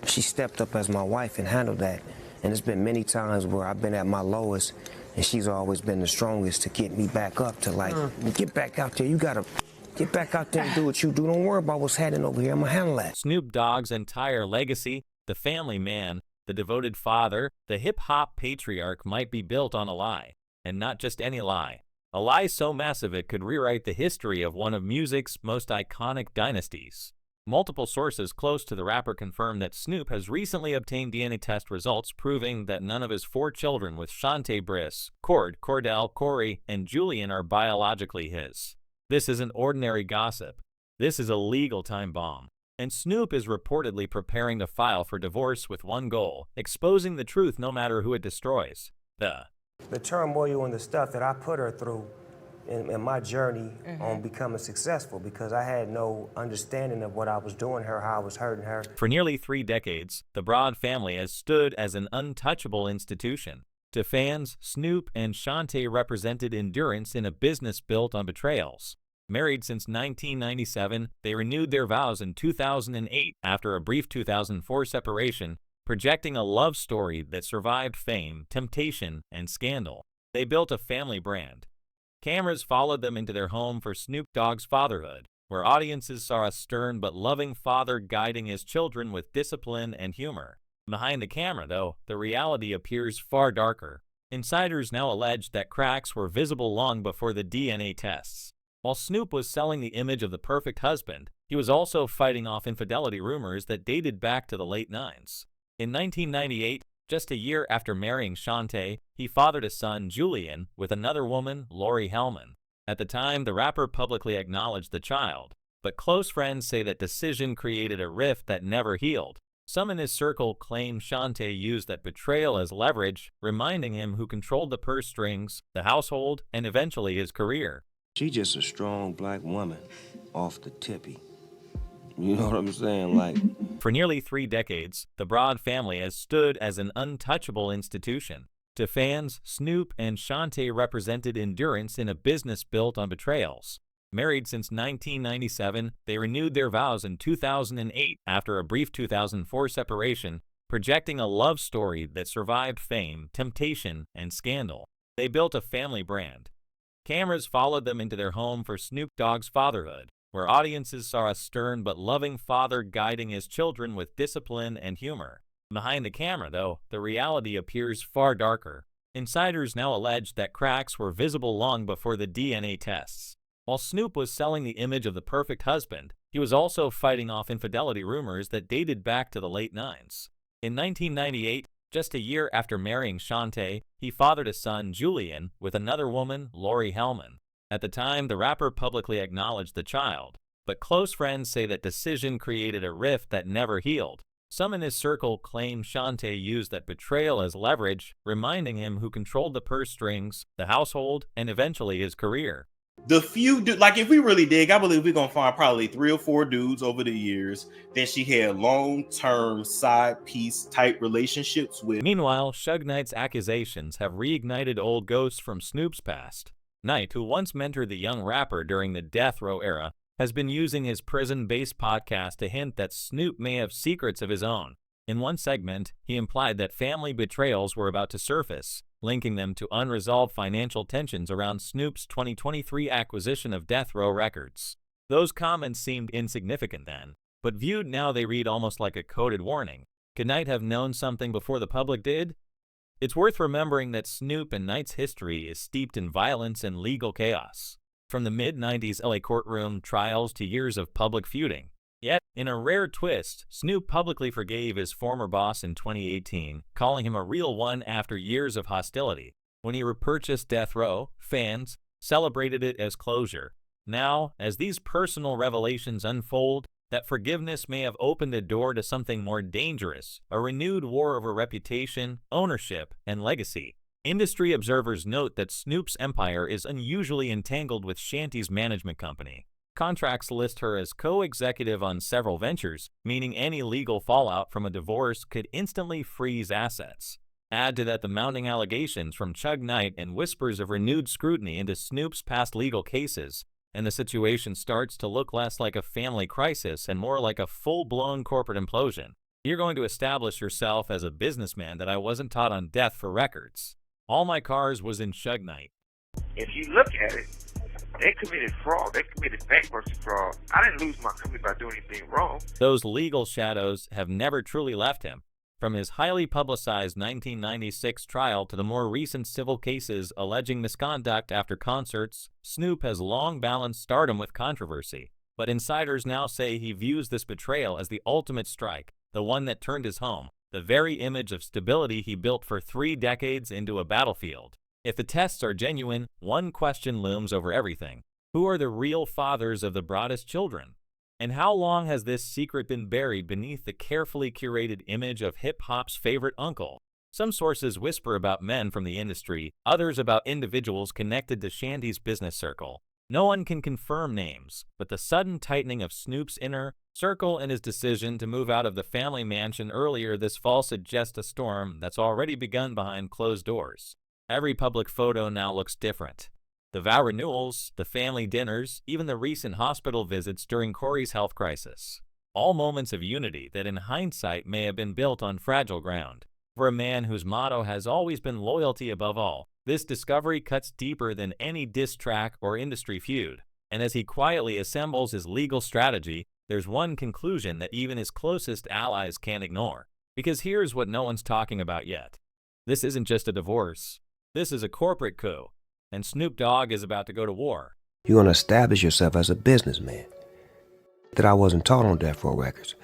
She stepped up as my wife and handled that. And there's been many times where I've been at my lowest, and she's always been the strongest to get me back up to like, get back out there. You gotta get back out there and do what you do. Don't worry about what's happening over here. I'm gonna handle that. Snoop Dogg's entire legacy, the family man, the devoted father, the hip-hop patriarch might be built on a lie. And not just any lie. A lie so massive it could rewrite the history of one of music's most iconic dynasties. Multiple sources close to the rapper confirm that Snoop has recently obtained DNA test results proving that none of his 4 children with Shantae Briss, Cordell, Corey, and Julian are biologically his. This isn't ordinary gossip. This is a legal time bomb. And Snoop is reportedly preparing to file for divorce with one goal, exposing the truth no matter who it destroys. The turmoil and the stuff that I put her through in my journey on becoming successful, because I had no understanding of what I was doing to her, how I was hurting her. For nearly 3 decades, the Broad family has stood as an untouchable institution. To fans, Snoop and Shantae represented endurance in a business built on betrayals. Married since 1997, they renewed their vows in 2008 after a brief 2004 separation, projecting a love story that survived fame, temptation, and scandal. They built a family brand. Cameras followed them into their home for Snoop Dogg's fatherhood, where audiences saw a stern but loving father guiding his children with discipline and humor. Behind the camera, though, the reality appears far darker. Insiders now allege that cracks were visible long before the DNA tests. While Snoop was selling the image of the perfect husband, he was also fighting off infidelity rumors that dated back to the late 90s. In 1998, just a year after marrying Shantae, he fathered a son, Julian, with another woman, Lori Hellman. At the time, the rapper publicly acknowledged the child, but close friends say that decision created a rift that never healed. Some in his circle claim Shantae used that betrayal as leverage, reminding him who controlled the purse strings, the household, and eventually his career. She's just a strong black woman off the tippy. You know what I'm saying? Like, for nearly 3 decades, the Broad family has stood as an untouchable institution. To fans, Snoop and Shantae represented endurance in a business built on betrayals. Married since 1997, they renewed their vows in 2008 after a brief 2004 separation, projecting a love story that survived fame, temptation, and scandal. They built a family brand. Cameras followed them into their home for Snoop Dogg's fatherhood, where audiences saw a stern but loving father guiding his children with discipline and humor. Behind the camera, though, the reality appears far darker. Insiders now allege that cracks were visible long before the DNA tests. While Snoop was selling the image of the perfect husband, he was also fighting off infidelity rumors that dated back to the late 90s. In 1998, just a year after marrying Shantae, he fathered a son, Julian, with another woman, Lori Hellman. At the time, the rapper publicly acknowledged the child, but close friends say that decision created a rift that never healed. Some in his circle claim Shantae used that betrayal as leverage, reminding him who controlled the purse strings, the household, and eventually his career. The few like if we really dig, I believe we're gonna find probably 3 or 4 dudes over the years that she had long-term side piece type relationships with. Meanwhile, Suge Knight's accusations have reignited old ghosts from Snoop's past. Knight, who once mentored the young rapper during the death row era, has been using his prison-based podcast to hint that Snoop may have secrets of his own. In one segment, he implied that family betrayals were about to surface, linking them to unresolved financial tensions around Snoop's 2023 acquisition of Death Row Records. Those comments seemed insignificant then, but viewed now they read almost like a coded warning. Could Knight have known something before the public did? It's worth remembering that Snoop and Knight's history is steeped in violence and legal chaos, from the mid-90s LA courtroom trials to years of public feuding. Yet, in a rare twist, Snoop publicly forgave his former boss in 2018, calling him a real one after years of hostility. When he repurchased Death Row, fans celebrated it as closure. Now, as these personal revelations unfold, that forgiveness may have opened a door to something more dangerous, a renewed war over reputation, ownership, and legacy. Industry observers note that Snoop's empire is unusually entangled with Shanty's management company. Contracts list her as co-executive on several ventures, meaning any legal fallout from a divorce could instantly freeze assets. Add to that the mounting allegations from Suge Knight and whispers of renewed scrutiny into Snoop's past legal cases, and the situation starts to look less like a family crisis and more like a full-blown corporate implosion. You're going to establish yourself as a businessman that I wasn't taught on Death for Records. All my cars was in Suge Knight. If you look at it, they committed fraud. They committed bankruptcy fraud. I didn't lose my company by doing anything wrong. Those legal shadows have never truly left him. From his highly publicized 1996 trial to the more recent civil cases alleging misconduct after concerts, Snoop has long balanced stardom with controversy. But insiders now say he views this betrayal as the ultimate strike, the one that turned his home, the very image of stability he built for 3 decades, into a battlefield. If the tests are genuine, one question looms over everything. Who are the real fathers of the broadest children? And how long has this secret been buried beneath the carefully curated image of hip-hop's favorite uncle? Some sources whisper about men from the industry, others about individuals connected to Shanty's business circle. No one can confirm names, but the sudden tightening of Snoop's inner circle and his decision to move out of the family mansion earlier this fall suggest a storm that's already begun behind closed doors. Every public photo now looks different. The vow renewals, the family dinners, even the recent hospital visits during Corey's health crisis. All moments of unity that in hindsight may have been built on fragile ground. For a man whose motto has always been loyalty above all, this discovery cuts deeper than any diss track or industry feud. And as he quietly assembles his legal strategy, there's one conclusion that even his closest allies can't ignore. Because here's what no one's talking about yet. This isn't just a divorce. This is a corporate coup. And Snoop Dogg is about to go to war. You're going to establish yourself as a businessman. That I wasn't taught on Death Row Records.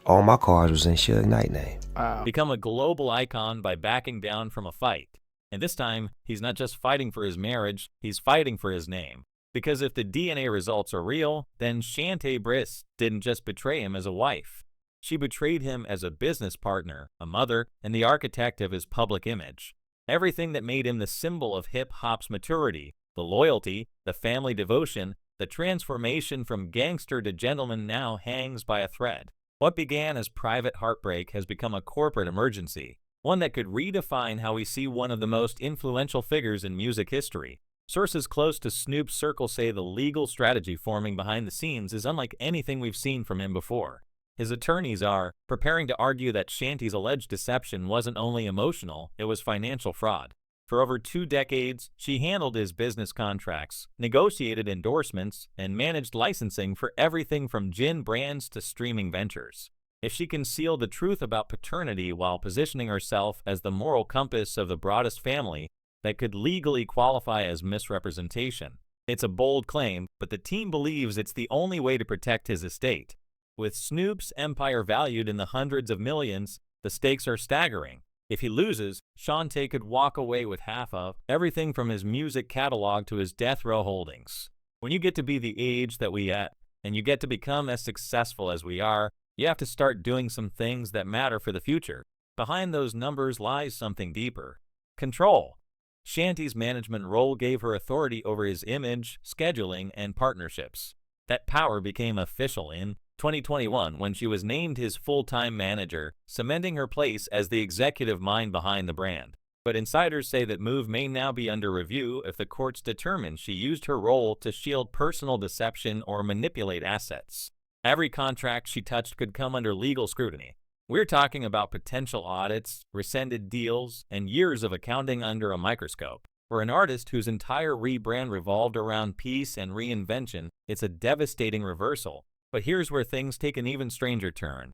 All my cars was in Suge Knight name. Become a global icon by backing down from a fight. And this time, he's not just fighting for his marriage, he's fighting for his name. Because if the DNA results are real, then Shantae Briss didn't just betray him as a wife. She betrayed him as a business partner, a mother, and the architect of his public image. Everything that made him the symbol of hip-hop's maturity, the loyalty, the family devotion, the transformation from gangster to gentleman now hangs by a thread. What began as private heartbreak has become a corporate emergency, one that could redefine how we see one of the most influential figures in music history. Sources close to Snoop's circle say the legal strategy forming behind the scenes is unlike anything we've seen from him before. His attorneys are preparing to argue that Shanty's alleged deception wasn't only emotional, it was financial fraud. For over 2 decades, she handled his business contracts, negotiated endorsements, and managed licensing for everything from gin brands to streaming ventures. If she concealed the truth about paternity while positioning herself as the moral compass of the broadest family, that could legally qualify as misrepresentation. It's a bold claim, but the team believes it's the only way to protect his estate. With Snoop's empire valued in the hundreds of millions, the stakes are staggering. If he loses, Shantae could walk away with half of everything from his music catalog to his death row holdings. When you get to be the age that we at, and you get to become as successful as we are, you have to start doing some things that matter for the future. Behind those numbers lies something deeper. Control. Shanty's management role gave her authority over his image, scheduling, and partnerships. That power became official in 2021 when she was named his full-time manager, cementing her place as the executive mind behind the brand. But insiders say that move may now be under review if the courts determine she used her role to shield personal deception or manipulate assets. Every contract she touched could come under legal scrutiny. We're talking about potential audits, rescinded deals, and years of accounting under a microscope. For an artist whose entire rebrand revolved around peace and reinvention, it's a devastating reversal. But here's where things take an even stranger turn.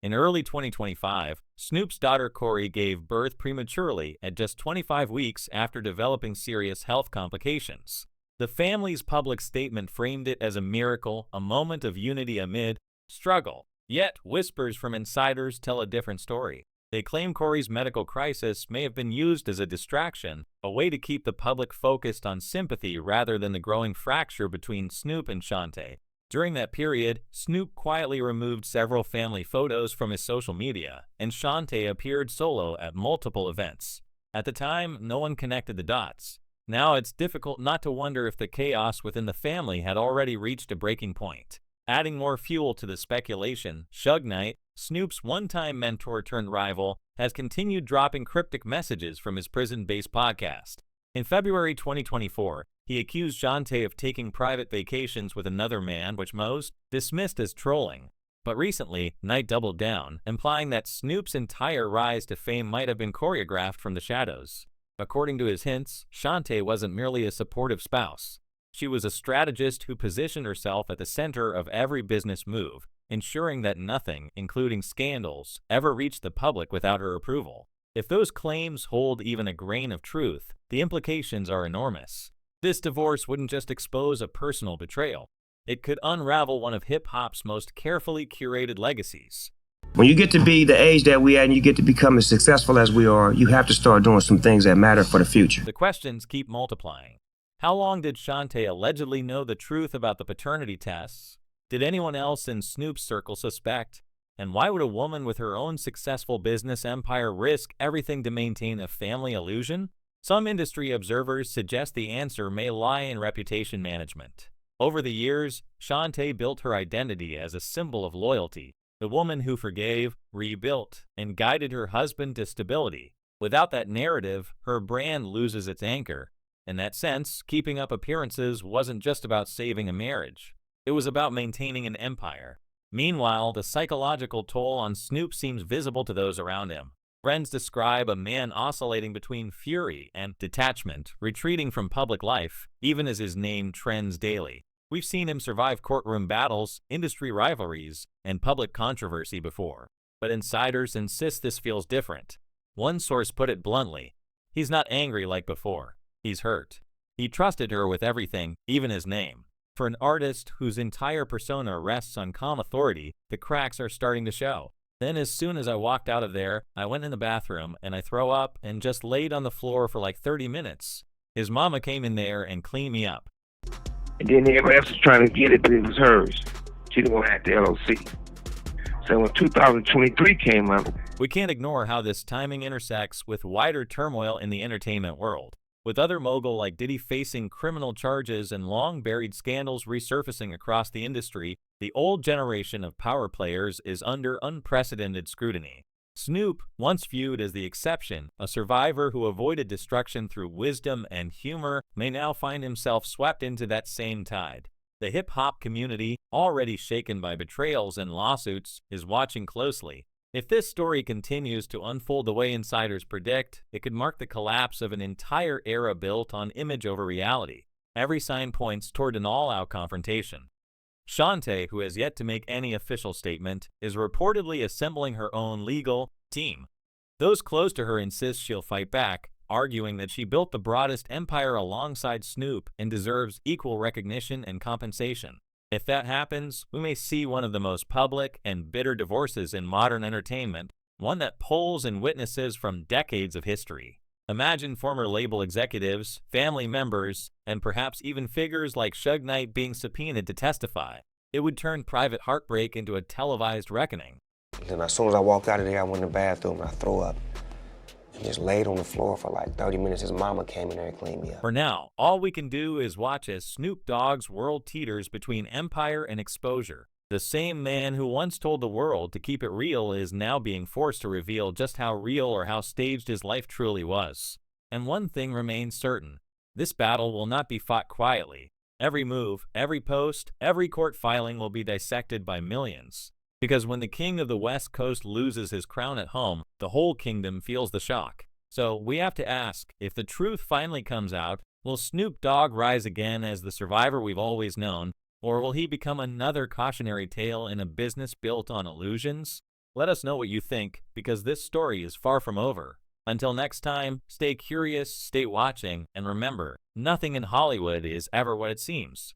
In early 2025, Snoop's daughter Corey gave birth prematurely at just 25 weeks after developing serious health complications. The family's public statement framed it as a miracle, a moment of unity amid struggle. Yet, whispers from insiders tell a different story. They claim Corey's medical crisis may have been used as a distraction, a way to keep the public focused on sympathy rather than the growing fracture between Snoop and Shantae. During that period, Snoop quietly removed several family photos from his social media, and Shantae appeared solo at multiple events. At the time, no one connected the dots. Now it's difficult not to wonder if the chaos within the family had already reached a breaking point. Adding more fuel to the speculation, Suge Knight, Snoop's one-time mentor turned rival, has continued dropping cryptic messages from his prison-based podcast. In February 2024, he accused Shantae of taking private vacations with another man, which most dismissed as trolling. But recently, Knight doubled down, implying that Snoop's entire rise to fame might have been choreographed from the shadows. According to his hints, Shantae wasn't merely a supportive spouse. She was a strategist who positioned herself at the center of every business move, ensuring that nothing, including scandals, ever reached the public without her approval. If those claims hold even a grain of truth, the implications are enormous. This divorce wouldn't just expose a personal betrayal. It could unravel one of hip-hop's most carefully curated legacies. When you get to be the age that we at and you get to become as successful as we are, you have to start doing some things that matter for the future. The questions keep multiplying. How long did Shantae allegedly know the truth about the paternity tests? Did anyone else in Snoop's circle suspect? And why would a woman with her own successful business empire risk everything to maintain a family illusion? Some industry observers suggest the answer may lie in reputation management. Over the years, Shantae built her identity as a symbol of loyalty, the woman who forgave, rebuilt, and guided her husband to stability. Without that narrative, her brand loses its anchor. In that sense, keeping up appearances wasn't just about saving a marriage. It was about maintaining an empire. Meanwhile, the psychological toll on Snoop seems visible to those around him. Friends describe a man oscillating between fury and detachment, retreating from public life, even as his name trends daily. We've seen him survive courtroom battles, industry rivalries, and public controversy before. But insiders insist this feels different. One source put it bluntly, he's not angry like before. He's hurt. He trusted her with everything, even his name. For an artist whose entire persona rests on calm authority, the cracks are starting to show. Then as soon as I walked out of there, I went in the bathroom and I throw up and just laid on the floor for like 30 minutes. His mama came in there and cleaned me up. And then everybody else was trying to get it, but it was hers. She didn't want to have the LLC. So when 2023 came up, we can't ignore how this timing intersects with wider turmoil in the entertainment world. With other mogul like Diddy facing criminal charges and long-buried scandals resurfacing across the industry, the old generation of power players is under unprecedented scrutiny. Snoop, once viewed as the exception, a survivor who avoided destruction through wisdom and humor, may now find himself swept into that same tide. The hip-hop community, already shaken by betrayals and lawsuits, is watching closely. If this story continues to unfold the way insiders predict, it could mark the collapse of an entire era built on image over reality. Every sign points toward an all-out confrontation. Shantae, who has yet to make any official statement, is reportedly assembling her own legal team. Those close to her insist she'll fight back, arguing that she built the broadest empire alongside Snoop and deserves equal recognition and compensation. If that happens, we may see one of the most public and bitter divorces in modern entertainment, one that pulls in witnesses from decades of history. Imagine former label executives, family members, and perhaps even figures like Suge Knight being subpoenaed to testify. It would turn private heartbreak into a televised reckoning. Then as soon as I walked out of there, I went in the bathroom and I threw up. And just laid on the floor for like 30 minutes. His mama came in there and cleaned me up. For now, all we can do is watch as Snoop Dogg's world teeters between empire and exposure. The same man who once told the world to keep it real is now being forced to reveal just how real or how staged his life truly was. And one thing remains certain. This battle will not be fought quietly. Every move, every post, every court filing will be dissected by millions. Because when the king of the West Coast loses his crown at home, the whole kingdom feels the shock. So we have to ask, if the truth finally comes out, will Snoop Dogg rise again as the survivor we've always known, or will he become another cautionary tale in a business built on illusions? Let us know what you think, because this story is far from over. Until next time, stay curious, stay watching, and remember, nothing in Hollywood is ever what it seems.